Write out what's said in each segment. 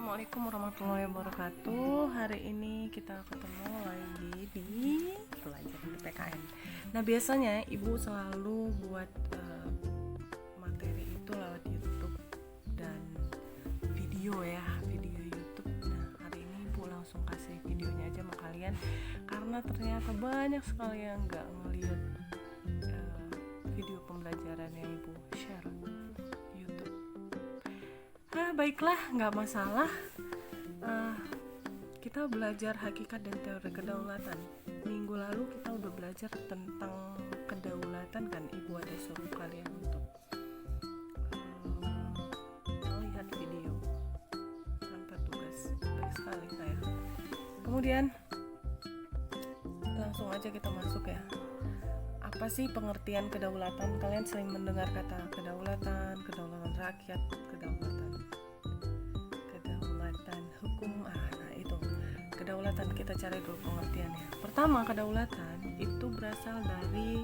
Assalamualaikum warahmatullahi wabarakatuh. Hari ini kita ketemu lagi di belajar di PKN. Nah, biasanya ibu selalu buat materi itu lewat YouTube dan video YouTube. Nah, hari ini ibu langsung kasih videonya aja sama kalian karena ternyata banyak sekali yang nggak ngeliat video pembelajaran yang ibu share YouTube. Baiklah, nggak masalah. Kita belajar hakikat dan teori kedaulatan. Minggu lalu kita udah belajar tentang kedaulatan kan. Ibu ada suruh kalian untuk melihat video tanpa tugas. Baik sekali saya. Kemudian langsung aja kita masuk ya. Apa sih pengertian kedaulatan? Kalian sering mendengar kata kedaulatan rakyat, kedaulatan hukum. Nah itu kedaulatan, kita cari dulu pengertiannya. Pertama, kedaulatan itu berasal dari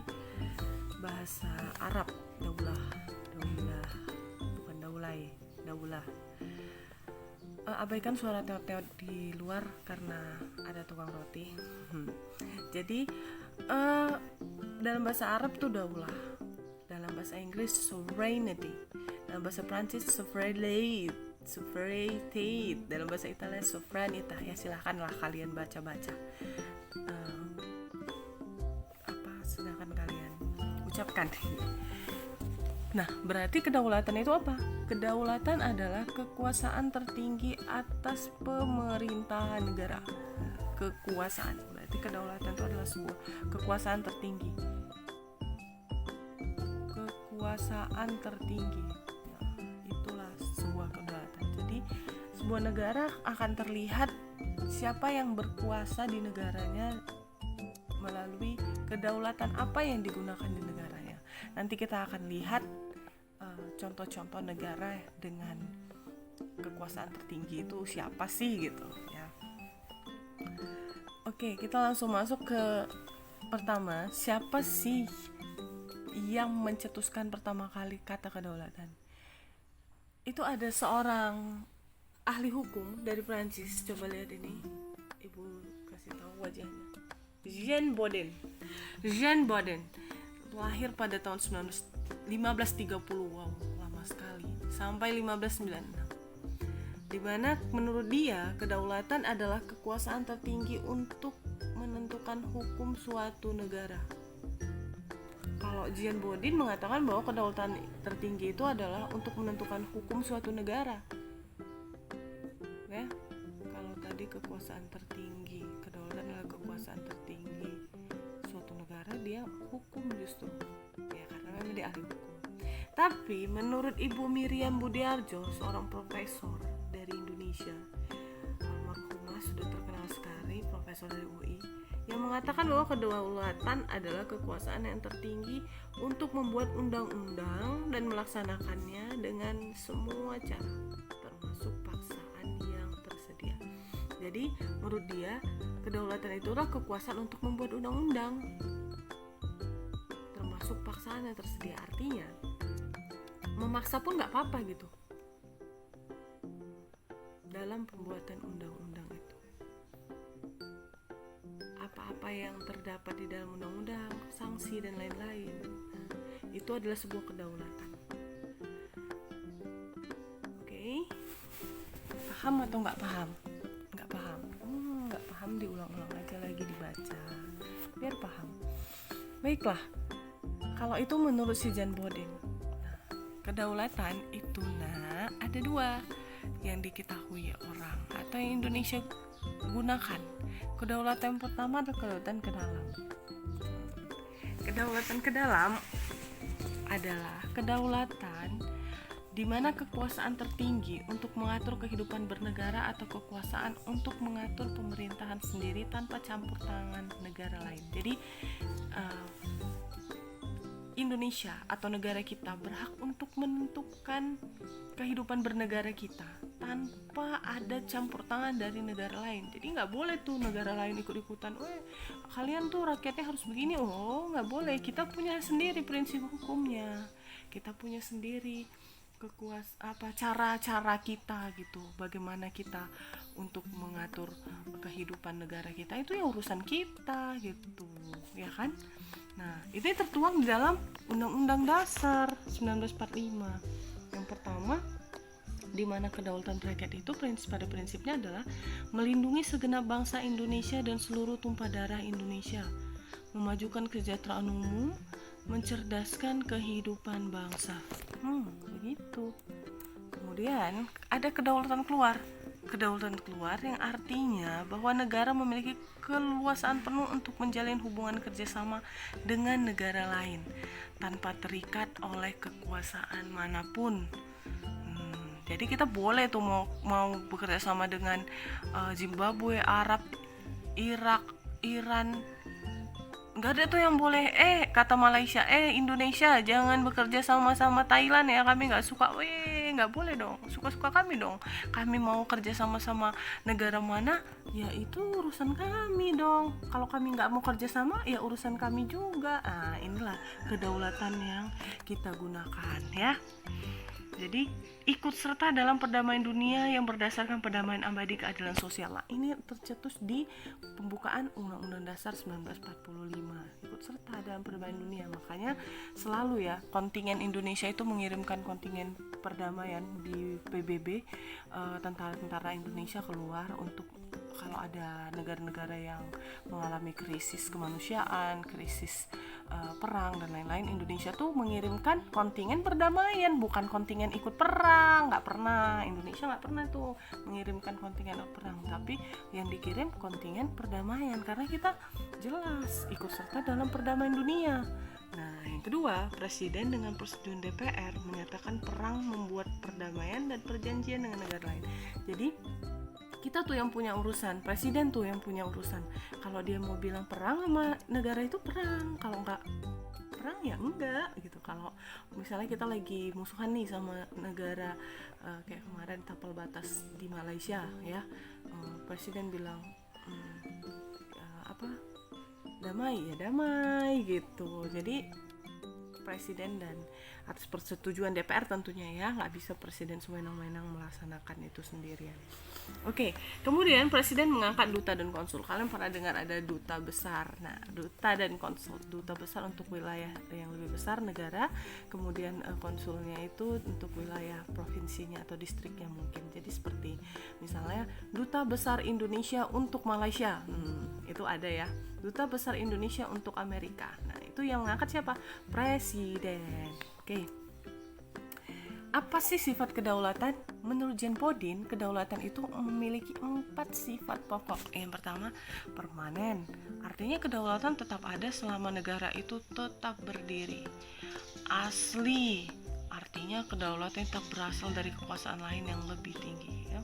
bahasa Arab, daulah, bukan daulah. Abaikan suara teot-teot di luar karena ada tukang roti. Jadi dalam bahasa Arab tuh daulah, dalam bahasa Inggris sovereignty, dalam bahasa Prancis sovereignty, dalam bahasa Italia sovranità. Ya silahkanlah kalian baca-baca sedangkan kalian ucapkan. Nah, berarti kedaulatan itu apa? Kedaulatan adalah kekuasaan tertinggi atas pemerintahan negara. Kekuasaan, berarti kedaulatan itu adalah sebuah kekuasaan tertinggi. Kekuasaan tertinggi. Nah, itulah sebuah kedaulatan. Jadi, sebuah negara akan terlihat siapa yang berkuasa di negaranya melalui kedaulatan apa yang digunakan di negaranya. Nanti kita akan lihat contoh-contoh negara dengan kekuasaan tertinggi itu siapa sih gitu ya. Oke, kita langsung masuk ke pertama. Siapa sih yang mencetuskan pertama kali kata kedaulatan? Itu ada seorang ahli hukum dari Prancis. Coba lihat ini, ibu kasih tahu wajahnya. Jean Bodin lahir pada tahun 1530. Wow, lama sekali. Sampai 1596. Di mana menurut dia kedaulatan adalah kekuasaan tertinggi untuk menentukan hukum suatu negara. Kalau Jean Bodin mengatakan bahwa kedaulatan tertinggi itu adalah untuk menentukan hukum suatu negara. Ya, kalau tadi kekuasaan tertinggi, kedaulatan adalah kekuasaan tertinggi suatu negara, dia hukum justru. Ya, karena memang dia ahli hukum. Tapi menurut Ibu Miriam Budiarjo, seorang profesor dari Indonesia, almarhumah, sudah terkenal sekali, profesor dari UI, yang mengatakan bahwa kedaulatan adalah kekuasaan yang tertinggi untuk membuat undang-undang dan melaksanakannya dengan semua cara, termasuk paksaan yang tersedia. Jadi menurut dia kedaulatan itu adalah kekuasaan untuk membuat undang-undang, termasuk paksaan yang tersedia. Artinya memaksa pun nggak apa-apa gitu dalam pembuatan undang-undang itu. Apa-apa yang terdapat di dalam undang-undang, sanksi dan lain-lain, itu adalah sebuah kedaulatan. Oke, paham atau nggak paham? Nggak paham diulang-ulang aja lagi, dibaca biar paham. Baiklah, kalau itu menurut si Jean Bodin. Kedaulatan itu ada dua yang diketahui orang atau yang Indonesia gunakan. Kedaulatan pertama adalah kedaulatan ke dalam. Kedaulatan ke dalam adalah kedaulatan di mana kekuasaan tertinggi untuk mengatur kehidupan bernegara atau kekuasaan untuk mengatur pemerintahan sendiri tanpa campur tangan negara lain. Jadi Indonesia atau negara kita berhak untuk menentukan kehidupan bernegara kita tanpa ada campur tangan dari negara lain. Jadi nggak boleh tuh negara lain ikut-ikutan, kalian tuh rakyatnya harus begini. Nggak boleh. Kita punya sendiri prinsip hukumnya, kita punya sendiri cara-cara kita gitu, bagaimana kita untuk mengatur kehidupan negara kita, itu ya urusan kita gitu, ya kan. Nah, itu tertuang di dalam Undang-Undang Dasar 1945. Yang pertama, di mana kedaulatan rakyat itu pada prinsipnya adalah melindungi segenap bangsa Indonesia dan seluruh tumpah darah Indonesia, memajukan kesejahteraan umum, mencerdaskan kehidupan bangsa. Begitu. Kemudian ada kedaulatan keluar. Kedaulatan keluar yang artinya bahwa negara memiliki keleluasaan penuh untuk menjalin hubungan kerjasama dengan negara lain tanpa terikat oleh kekuasaan manapun. Jadi kita boleh tuh mau bekerja sama dengan Zimbabwe, Arab, Irak, Iran. Nggak ada tuh yang boleh kata Malaysia, Indonesia jangan bekerja sama Thailand ya, kami nggak suka. Nggak boleh dong, suka-suka kami dong. Kami mau kerja sama negara mana, ya itu urusan kami dong. Kalau kami nggak mau kerja sama, ya urusan kami juga. Inilah kedaulatan yang kita gunakan ya. Jadi ikut serta dalam perdamaian dunia yang berdasarkan perdamaian abadi keadilan sosial. Ini tercetus di pembukaan Undang-Undang Dasar 1945. Ikut serta dalam perdamaian dunia. Makanya selalu ya kontingen Indonesia itu mengirimkan kontingen perdamaian di PBB, tentara-tentara Indonesia keluar untuk kalau ada negara-negara yang mengalami krisis kemanusiaan, krisis perang dan lain-lain, Indonesia tuh mengirimkan kontingen perdamaian, bukan kontingen ikut perang. Nggak pernah, Indonesia nggak pernah tuh mengirimkan kontingen ikut perang, tapi yang dikirim kontingen perdamaian karena kita jelas ikut serta dalam perdamaian dunia. Nah, yang kedua, Presiden dengan persetujuan DPR menyatakan perang membuat perdamaian dan perjanjian dengan negara lain. Jadi kita tuh yang punya urusan, presiden tuh yang punya urusan. Kalau dia mau bilang perang sama negara itu perang, kalau enggak perang ya enggak gitu. Kalau misalnya kita lagi musuhan nih sama negara, kayak kemarin tapal batas di Malaysia ya, presiden bilang damai ya damai gitu. Jadi presiden dan atas persetujuan DPR tentunya ya, nggak bisa presiden sewenang-wenang melaksanakan itu sendirian. Oke, kemudian presiden mengangkat duta dan konsul. Kalian pernah dengar ada duta besar. Nah, duta dan konsul. Duta besar untuk wilayah yang lebih besar negara, kemudian konsulnya itu untuk wilayah provinsinya atau distriknya mungkin. Jadi seperti misalnya duta besar Indonesia untuk Malaysia, itu ada ya. Duta besar Indonesia untuk Amerika. Nah, itu yang mengangkat siapa? Presiden. Oke. Apa sih sifat kedaulatan? Menurut Jan Podin, kedaulatan itu memiliki 4 sifat pokok. Yang pertama, permanen. Artinya kedaulatan tetap ada selama negara itu tetap berdiri. Asli. Artinya kedaulatan tetap berasal dari kekuasaan lain yang lebih tinggi ya.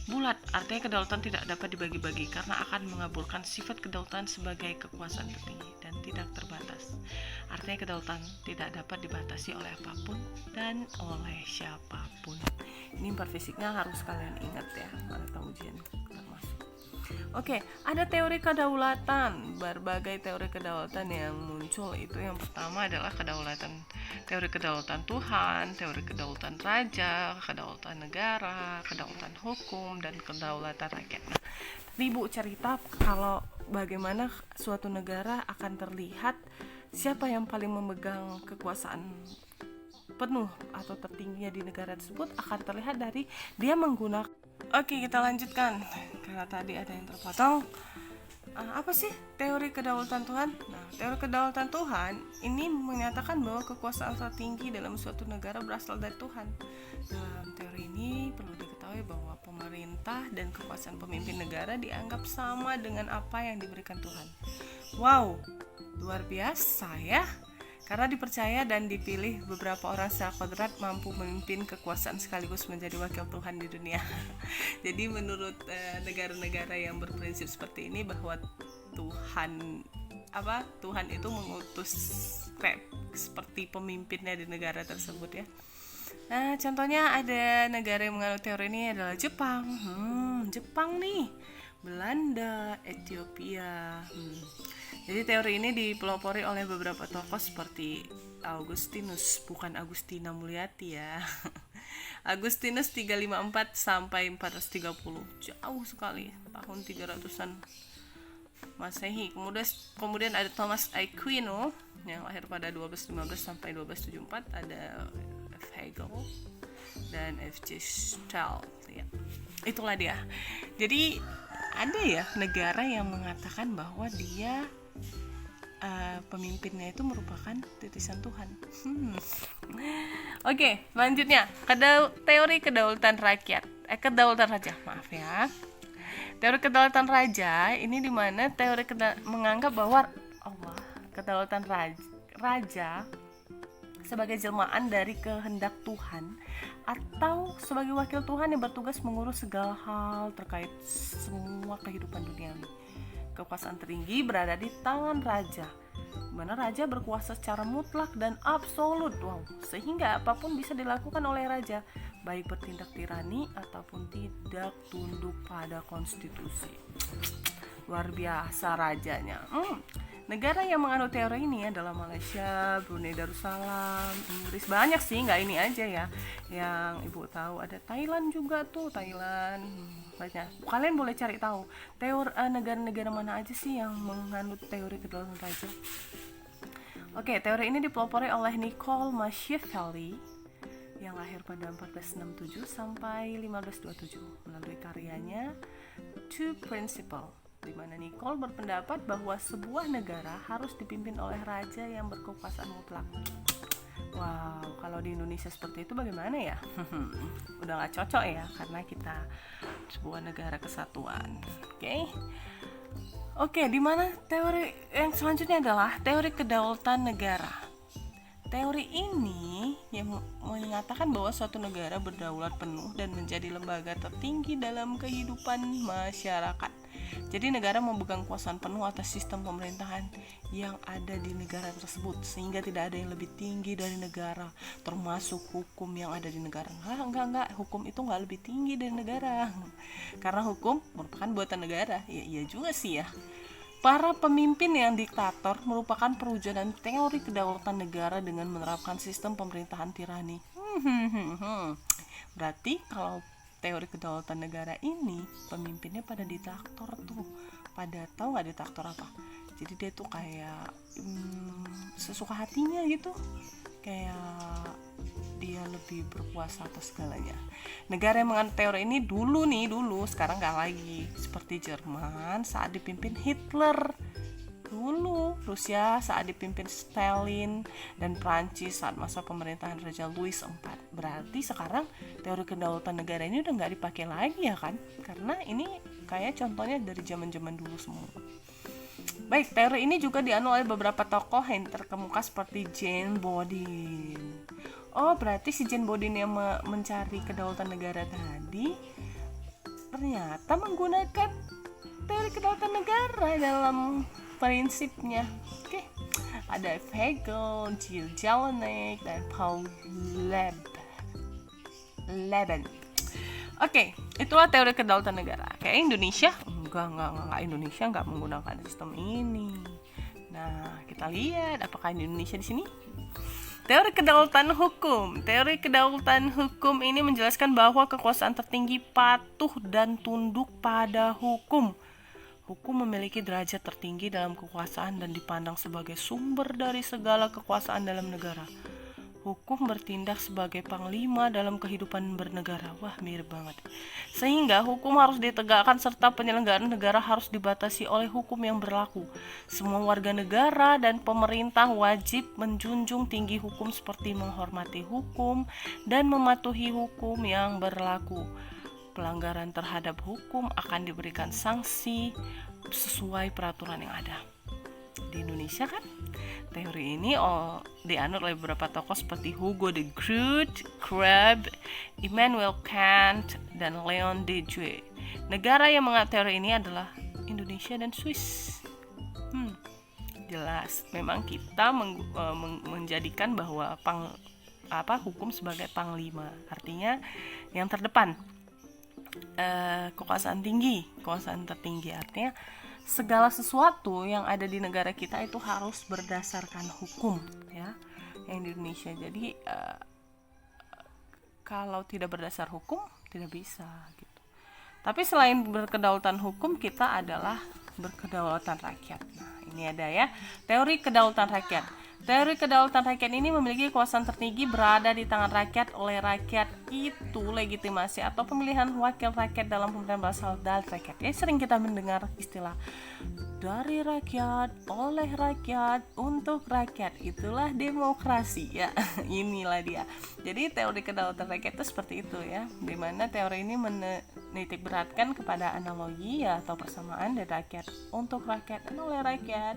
Bulat, artinya kedaulatan tidak dapat dibagi-bagi karena akan mengabulkan sifat kedaulatan sebagai kekuasaan tertinggi dan tidak terbatas. Artinya kedaulatan tidak dapat dibatasi oleh apapun dan oleh siapapun. Ini 4 fisiknya harus kalian ingat ya pada ujian termasuk. Oke, ada teori kedaulatan. Berbagai teori kedaulatan yang muncul itu yang pertama adalah teori kedaulatan Tuhan, teori kedaulatan raja, kedaulatan negara, kedaulatan hukum, dan kedaulatan rakyat. Nah, Ibu cerita kalau bagaimana suatu negara akan terlihat siapa yang paling memegang kekuasaan penuh atau tertingginya di negara tersebut akan terlihat dari dia menggunakan. Oke, kita lanjutkan karena tadi ada yang terpotong. Apa sih teori kedaulatan Tuhan? Nah, teori kedaulatan Tuhan ini menyatakan bahwa kekuasaan tertinggi dalam suatu negara berasal dari Tuhan. Dalam teori ini perlu diketahui bahwa pemerintah dan kekuasaan pemimpin negara dianggap sama dengan apa yang diberikan Tuhan. Wow, luar biasa ya. Karena dipercaya dan dipilih beberapa orang secara kodrat mampu memimpin kekuasaan sekaligus menjadi wakil Tuhan di dunia. Jadi menurut negara-negara yang berprinsip seperti ini bahwa Tuhan itu mengutus seperti pemimpinnya di negara tersebut ya. Nah, contohnya ada negara yang menganut teori ini adalah Jepang. Jepang nih Belanda, Ethiopia. Jadi teori ini dipelopori oleh beberapa tokoh seperti Augustinus, bukan Agustina Mulyati ya. Agustinus 354 sampai 430. Jauh sekali, tahun 300-an Masehi. Kemudian ada Thomas Aquino yang lahir pada 1215 sampai 1274, ada F. Hegel dan F.J. Stahl ya. Itulah dia. Jadi ada ya negara yang mengatakan bahwa dia pemimpinnya itu merupakan titisan Tuhan. Oke, selanjutnya teori kedaulatan rakyat. Kedaulatan raja, maaf ya. Teori kedaulatan raja ini dimana teori menganggap bahwa Allah, kedaulatan raja sebagai jelmaan dari kehendak Tuhan atau sebagai wakil Tuhan yang bertugas mengurus segala hal terkait semua kehidupan duniawi. Kekuasaan tertinggi berada di tangan raja, di mana raja berkuasa secara mutlak dan absolut, sehingga apapun bisa dilakukan oleh raja, baik bertindak tirani ataupun tidak tunduk pada konstitusi. Luar biasa rajanya. Negara yang menganut teori ini adalah Malaysia, Brunei Darussalam, Inggris. Banyak sih, nggak ini aja ya. Yang ibu tahu ada Thailand juga tuh, Thailand. Banyak. Kalian boleh cari tahu negara-negara mana aja sih yang menganut teori kedaulatan raja. Oke, teori ini dipelopori oleh Nicole Machiavelli yang lahir pada 1467 sampai 1527 melalui karyanya Two Principles, di mana Nicole berpendapat bahwa sebuah negara harus dipimpin oleh raja yang berkekuasaan mutlak. Wow, kalau di Indonesia seperti itu bagaimana ya? Udah gak cocok ya, karena kita sebuah negara kesatuan. Oke, di mana teori yang selanjutnya adalah teori kedaulatan negara. Teori ini yang mengatakan bahwa suatu negara berdaulat penuh dan menjadi lembaga tertinggi dalam kehidupan masyarakat. Jadi negara memegang kekuasaan penuh atas sistem pemerintahan yang ada di negara tersebut, sehingga tidak ada yang lebih tinggi dari negara, termasuk hukum yang ada di negara. Enggak, hukum itu enggak lebih tinggi dari negara, karena hukum merupakan buatan negara. Iya juga sih ya. Para pemimpin yang diktator merupakan perwujudan teori kedaulatan negara dengan menerapkan sistem pemerintahan tirani. Berarti kalau teori kedaulatan negara ini pemimpinnya pada diktator tuh. Pada tahu nggak diktator apa? Jadi dia tuh kayak sesuka hatinya gitu. Kayak dia lebih berkuasa atas segalanya. Negara yang menganut teori ini dulu, sekarang nggak lagi. Seperti Jerman saat dipimpin Hitler, dulu Rusia saat dipimpin Stalin, dan Prancis saat masa pemerintahan Raja Louis IV. Berarti sekarang teori kedaulatan negara ini udah nggak dipakai lagi ya kan? Karena ini kayak contohnya dari zaman-zaman dulu semua. Baik, teori ini juga dianut oleh beberapa tokoh yang terkemuka seperti Jane Bodin. Oh, berarti si Jane Bodin yang mencari kedaulatan negara tadi ternyata menggunakan teori kedaulatan negara dalam prinsipnya. Oke. Ada F. Hegel, Jill Jelinek, dan Paul Leben. Oke, itulah teori kedaulatan negara. Kayak Indonesia, enggak, Indonesia enggak menggunakan sistem ini. Nah, kita lihat apakah Indonesia di sini. Teori kedaulatan hukum. Teori kedaulatan hukum ini menjelaskan bahwa kekuasaan tertinggi patuh dan tunduk pada hukum. Hukum memiliki derajat tertinggi dalam kekuasaan dan dipandang sebagai sumber dari segala kekuasaan dalam negara. Hukum bertindak sebagai panglima dalam kehidupan bernegara. Wah, mirip banget. Sehingga hukum harus ditegakkan serta penyelenggaraan negara harus dibatasi oleh hukum yang berlaku. Semua warga negara dan pemerintah wajib menjunjung tinggi hukum seperti menghormati hukum dan mematuhi hukum yang berlaku. Pelanggaran terhadap hukum akan diberikan sanksi sesuai peraturan yang ada. Di Indonesia kan teori ini dianut oleh beberapa tokoh seperti Hugo de Groot, Crabbe, Immanuel Kant, dan Leon Dejoy. Negara yang menganut teori ini adalah Indonesia dan Swiss. Jelas, memang kita menjadikan bahwa hukum sebagai panglima, artinya yang terdepan. kekuasaan tinggi, kekuasaan tertinggi. Artinya segala sesuatu yang ada di negara kita itu harus berdasarkan hukum, ya, yang di Indonesia. Jadi kalau tidak berdasar hukum tidak bisa gitu. Tapi selain berkedaulatan hukum, kita adalah berkedaulatan rakyat. Nah, ini ada ya, teori kedaulatan rakyat. Teori kedaulatan rakyat ini memiliki kekuasaan tertinggi berada di tangan rakyat, oleh rakyat itu legitimasi atau pemilihan wakil rakyat dalam pemerintahan berasal dari rakyat. Ya, sering kita mendengar istilah dari rakyat, oleh rakyat, untuk rakyat. Itulah demokrasi ya. Inilah dia. Jadi teori kedaulatan rakyat itu seperti itu ya. Dimana teori ini menitik beratkan kepada analogi ya, atau persamaan dari rakyat untuk rakyat dan oleh rakyat.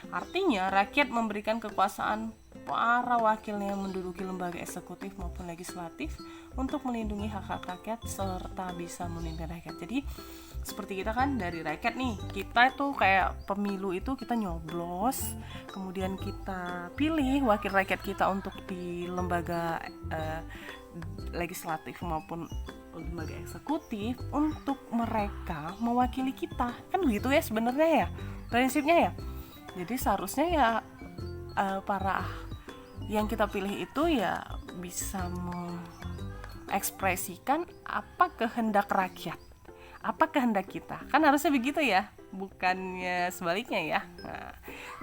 Artinya rakyat memberikan kekuasaan para wakilnya yang menduduki lembaga eksekutif maupun legislatif untuk melindungi hak-hak rakyat serta bisa memimpin rakyat. Jadi seperti kita kan dari rakyat nih, kita itu kayak pemilu itu kita nyoblos, kemudian kita pilih wakil rakyat kita untuk di lembaga legislatif maupun lembaga eksekutif untuk mereka mewakili kita, kan begitu ya sebenarnya ya prinsipnya ya. Jadi seharusnya ya para yang kita pilih itu ya bisa mengekspresikan apa kehendak rakyat, apa kehendak kita, kan harusnya begitu ya, bukannya sebaliknya ya. Nah,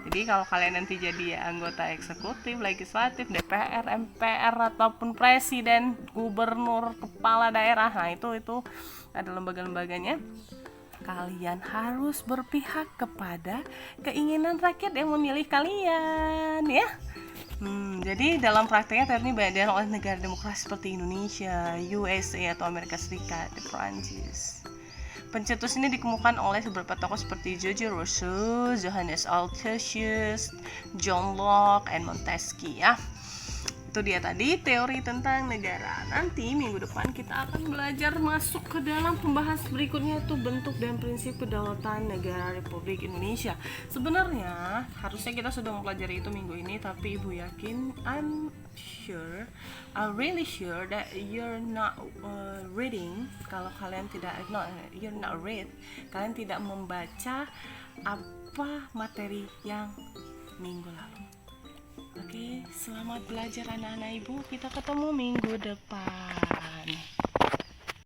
jadi kalau kalian nanti jadi anggota eksekutif, legislatif, DPR, MPR ataupun presiden, gubernur, kepala daerah, nah itu ada lembaga-lembaganya, kalian harus berpihak kepada keinginan rakyat yang memilih kalian ya. Jadi dalam prakteknya teori ini banyak oleh negara demokrasi seperti Indonesia, USA atau Amerika Serikat, Prancis. Pencetus ini dikemukakan oleh beberapa tokoh seperti George Rousseau, Johannes Althusius, John Locke, dan Montesquieu ya. Itu dia tadi teori tentang negara. Nanti minggu depan kita akan belajar masuk ke dalam pembahas berikutnya, itu bentuk dan prinsip kedaulatan negara Republik Indonesia. Sebenarnya harusnya kita sudah mempelajari itu minggu ini, tapi Ibu yakin, I'm really sure that you're not reading. Kalau kalian kalian tidak membaca apa materi yang minggu lalu. Oke, selamat belajar anak-anak Ibu. Kita ketemu minggu depan.